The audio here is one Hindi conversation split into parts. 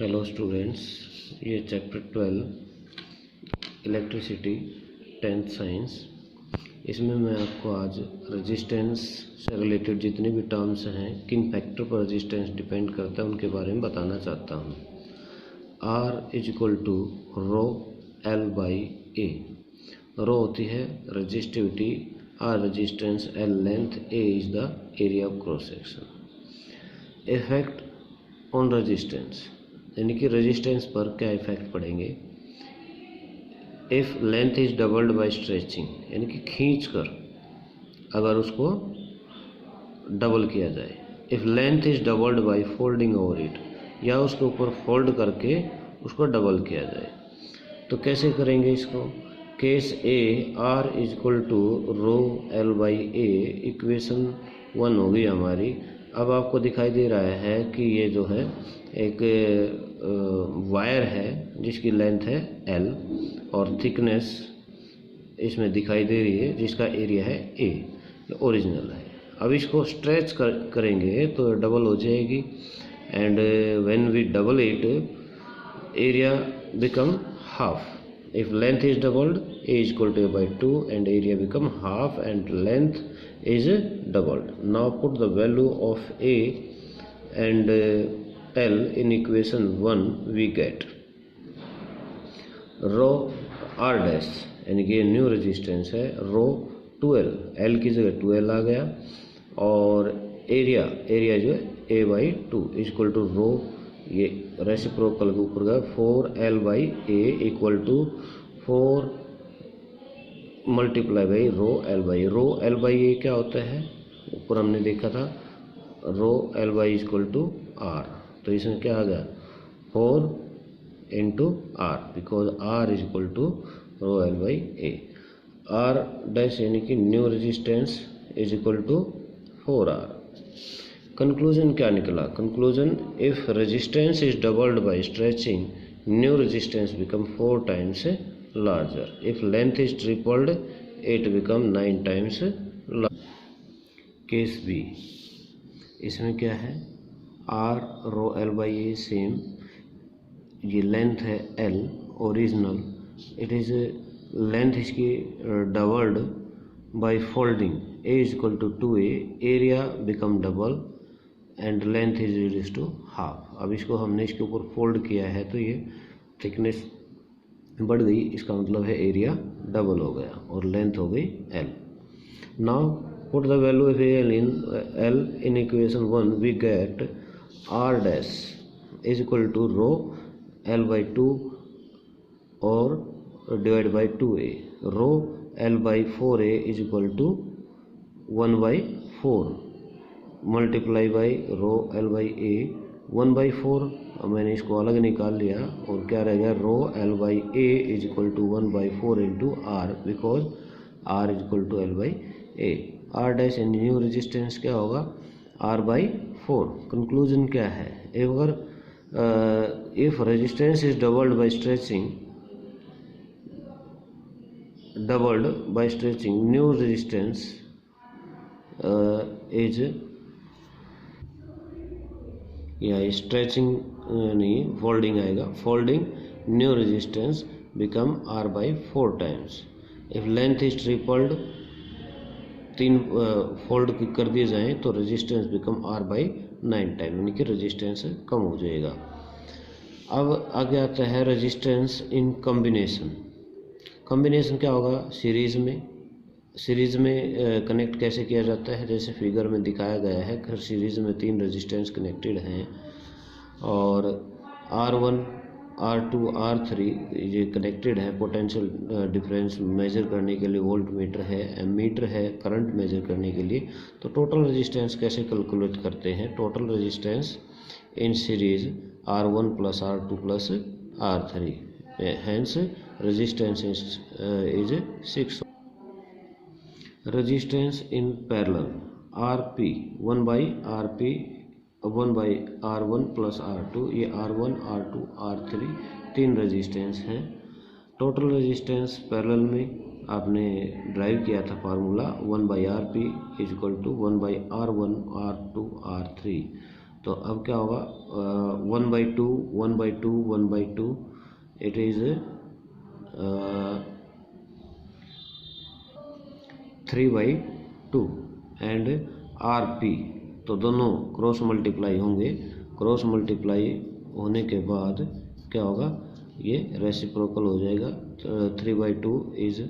हेलो स्टूडेंट्स, ये चैप्टर 12 इलेक्ट्रिसिटी 10th साइंस। इसमें मैं आपको आज रेजिस्टेंस से रिलेटेड जितने भी टर्म्स हैं, किन फैक्टर पर रेजिस्टेंस डिपेंड करता है, उनके बारे में बताना चाहता हूँ। R is equal to rho L by A. Rho होती है resistivity, R resistance, L length, A is the area of cross section. Effect on resistance, यानी कि रेजिस्टेंस पर क्या इफेक्ट पड़ेंगे। If length is doubled by stretching, यानी कि खींच कर अगर उसको डबल किया जाए। If length is doubled by folding over it, या उसके ऊपर फोल्ड करके उसको डबल किया जाए। तो कैसे करेंगे इसको। Case A, R is equal to rho L by A, equation 1 होगी हमारी। अब आपको दिखाई दे रहा है कि ये जो है एक वायर है जिसकी लेंथ है L और थिकनेस इसमें दिखाई दे रही है जिसका एरिया है A, ओरिजिनल है। अब इसको स्ट्रेच करेंगे तो डबल हो जाएगी, and when we double it area become half. If length is doubled, A is equal to A by 2 and area become half and length is doubled. Now put the value of A and L in equation 1, we get rho R dash, यानी कि न्यू रेजिस्टेंस है रो 2L, L की जगह 2L आ गया, और एरिया जो है A by 2 is equal to rho, ये रेसिप्रोकल के ऊपर गया 4L by A equal to 4 multiply by rho L by. Rho L by A क्या होता है, ऊपर हमने देखा था rho L by equal to R. तो इसमें क्या आ गया 4 into R, because R is equal to rho L by A. R dash यानी कि new resistance is equal to 4R। Conclusion क्या निकला। Conclusion, if resistance is doubled by stretching, new resistance become 4 times larger. If length is tripled, it become 9 times larger. Case B, इसमें क्या है R rho L by A same, ये लेंथ है L original, it is length इसकी doubled by folding, A is equal to 2A, area become double and length is reduce to half. अब इसको हमने इसके ऊपर फोल्ड किया है तो ये थिकनेस बढ़ गई, इसका मतलब है एरिया डबल हो गया और लेंथ हो गई L। Now put the value of L in equation 1, we get R dash is equal to rho L by 2 और divide by 2A। Rho L by 4A is equal to 1 by 4 multiply by rho L by A 1 by 4। मैंने इसको अलग निकाल लिया और क्या रह गया rho L by A is equal to 1 by 4 into R, because R is equal to L by A. R dash in new resistance क्या होगा R बाई 4। कंक्लूजन क्या है, if resistance is doubled by stretching, new resistance is, या स्ट्रेचिंग नहीं फोल्डिंग आएगा, folding new resistance become R by 4 times. If length is tripled, 3 fold कर दिए जाएं तो resistance become R by 9 time, यानी कि रेजिस्टेंस कम हो जाएगा। अब आगे आता है रेजिस्टेंस इन कॉम्बिनेशन। कॉम्बिनेशन क्या होगा, सीरीज़ में कनेक्ट कैसे किया जाता है, जैसे फिगर में दिखाया गया है। हर सीरीज़ में 3 रेजिस्टेंस कनेक्टेड हैं और R1, R2, R3 ये कनेक्टेड है। पोटेंशियल डिफरेंस मेजर करने के लिए वोल्ट मीटर है, एमीटर है करंट मेजर करने के लिए। तो टोटल रेजिस्टेंस कैसे कैलकुलेट करते हैं, total resistance in series R1 plus R2 plus R3, hence resistance is 6। Resistance in parallel, RP 1 by R1 plus R2, ये R1, R2, R3 3 रेजिस्टेंस हैं। टोटल रेजिस्टेंस पैरेलल में आपने ड्राइव किया था formula 1 by RP is equal to 1 by R1, R2, R3। तो अब क्या होगा 1/2, 1/2, 1/2, it is 3/2 एंड RP, तो दोनों क्रॉस मल्टीप्लाई होंगे। क्रॉस मल्टीप्लाई होने के बाद क्या होगा, ये रेसिप्रोकल हो जाएगा। 3/2 is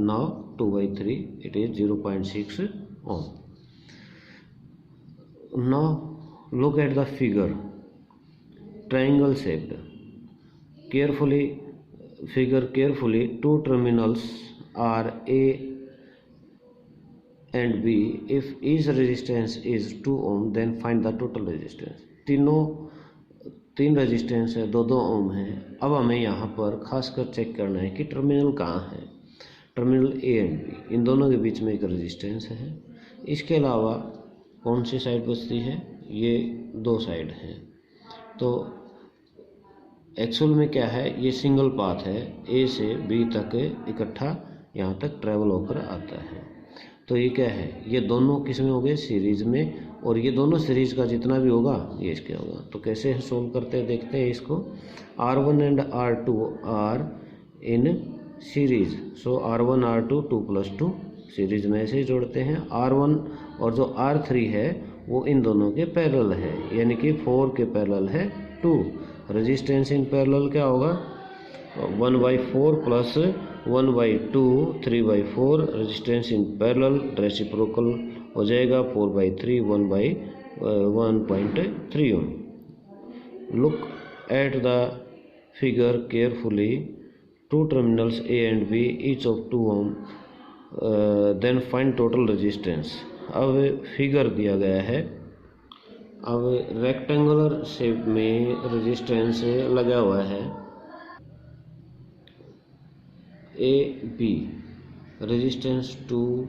now 2/3, it is 0.6 ohm. Now look at the figure, triangle shaped, carefully, two terminals are A and B. If each resistance is 2 ohm, then find the total resistance। तीन रेजिस्टेंस है, 2 ओम है। अब हमें यहाँ पर खासकर चेक करना है कि टर्मिनल कहाँ है। टर्मिनल A एंड B, इन दोनों के बीच में एक रेजिस्टेंस है। इसके अलावा कौन सी साइड बचती है, ये 2 साइड हैं। तो एक्चुअल में क्या है, ये सिंगल पाथ है, ए से बी तक इकट्ठा यहाँ तक ट्रैवल होकर आता है। तो ये क्या है, ये दोनों किस में हो गए, सीरीज में, और ये दोनों सीरीज का जितना भी होगा ये इसके होगा। तो कैसे सोल्व करते हैं, देखते हैं इसको। R1 and R2 are in series, so R1 R2 2+2 series में ऐसे ही जोड़ते हैं। R1 और जो R3 है वो इन दोनों के पैरेलल है, यानी कि 4 के पैरेलल है 2। रेजिस्टेंस इन पैरेलल क्या होगा, 1/4 plus 1/2, 3/4। Resistance in parallel reciprocal हो जाएगा 4/3, 1/1.3 ohm. Look at the figure carefully, 2 terminals A and B, each of 2 ohm, then find total resistance. अब फिगर दिया गया है, अब रेक्टेंगुलर शेप में रेजिस्टेंस लगा हुआ है AB, रेजिस्टेंस 2,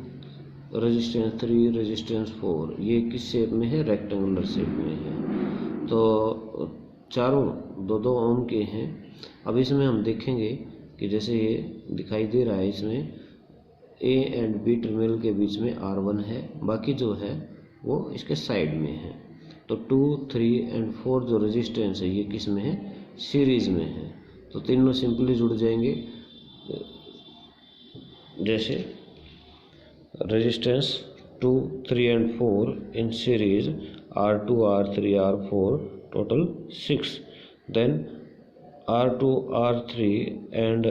रेजिस्टेंस 3, रेजिस्टेंस 4, ये किस शेप में है, रेक्टेंगुलर शेप में है। तो चारों 2-2 ओम के हैं। अब इसमें हम देखेंगे कि जैसे ये दिखाई दे रहा है, इसमें A एंड B टर्मिनल के बीच में R1 है, बाकी जो है वो इसके साइड में है। तो 2, 3 एंड 4 जो रेजिस्टेंस है ये किस में है, सीरीज में है। तो तीनों सिंपली जुड़ जाएंगे। जैसे resistance 2, 3 and 4 in series, R2, R3, R4, total 6। Then R2, R3 and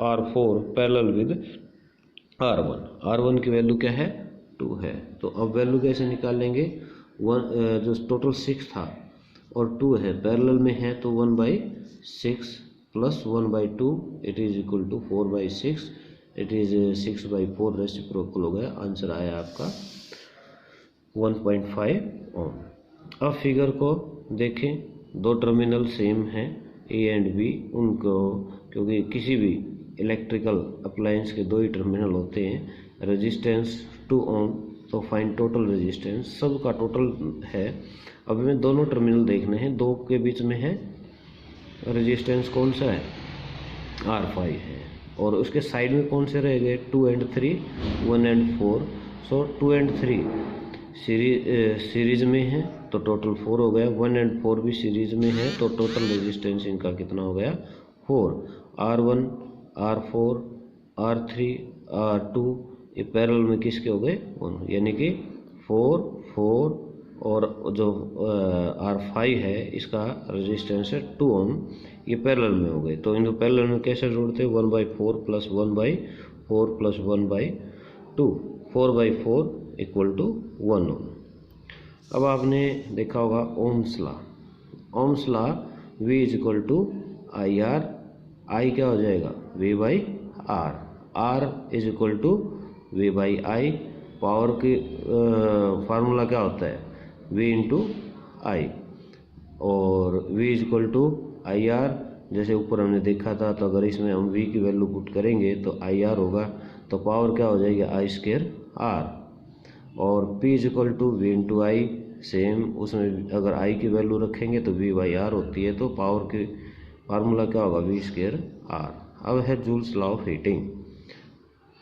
R4 parallel with R1। R1 की वैल्यू क्या है, 2 है। तो अब वैल्यू कैसे निकालेंगे, जो टोटल 6 था और 2 है, पैरेलल में है, तो 1/6 plus 1/2, it is equal to 4/6, it is 6/4 reciprocal हो गया। आंसर आया आपका 1.5 ओम। अब फिगर को देखें, 2 टर्मिनल सेम हैं A एंड B, उनको क्योंकि किसी भी इलेक्ट्रिकल अप्लायंस के 2 ही टर्मिनल होते हैं। रेजिस्टेंस 2 ओम, तो फाइंड टोटल रेजिस्टेंस, सब का टोटल है। अब हमें दोनों टर्मिनल देखने हैं, 2 के बीच में है रेजिस्टेंस कौन सा है, R5 है, और उसके साइड में कौन से रह गए, 2 and 3, 1 and 4। So 2 and 3 series में है, तो टोटल 4 हो गया। 1 एंड 4 भी सीरीज में है, तो टोटल रेजिस्टेंस इनका कितना हो गया, 4। R1, R4, R3, R2 ये पैरेलल में किसके हो गए, 1, यानी कि 4, 4 और जो R5 है इसका रेजिस्टेंस है 2 ओम, ये पैरेलल में हो गए। तो इनको पैरेलल में कैसे जोड़ते हैं, 1/4 plus 1/4 plus 1/2, 4/4 equal to 1 ohm. अब आपने देखा होगा ohm's law, V is equal to IR, I क्या हो जाएगा, V/R, R is equal to V/I। Power की फार्मूला क्या होता है, V इंटू I, और V is equal to IR, जैसे ऊपर हमने देखा था। तो अगर इसमें हम V की वैल्यू पुट करेंगे तो IR होगा, तो पावर क्या हो जाएगी, I² R, और P is equal to V into I, same, उसमें अगर I की वैल्यू रखेंगे तो V/R होती है। तो पावर की फार्मूला क्या होगा, V² R। अब है Joule's law of heating,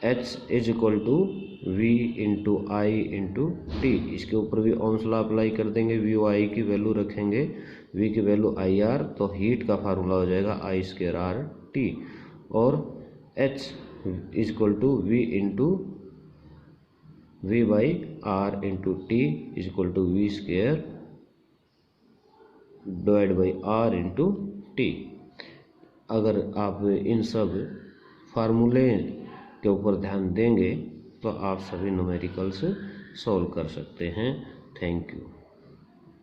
H is equal to v into I into T. इसके ऊपर भी ओम्स लॉ अप्लाई कर देंगे, वी ओ आई की वैल्यू रखेंगे, v की वैल्यू आई आर, तो हीट का फार्मूला हो जाएगा आई स्क्वायर आर टी। और h is equal to v into V by R into T is equal to V square divide by R into T. अगर आप इन सब फार्मूले के ऊपर ध्यान देंगे तो आप सभी न्यूमेरिकल्स सॉल्व कर सकते हैं। Thank you.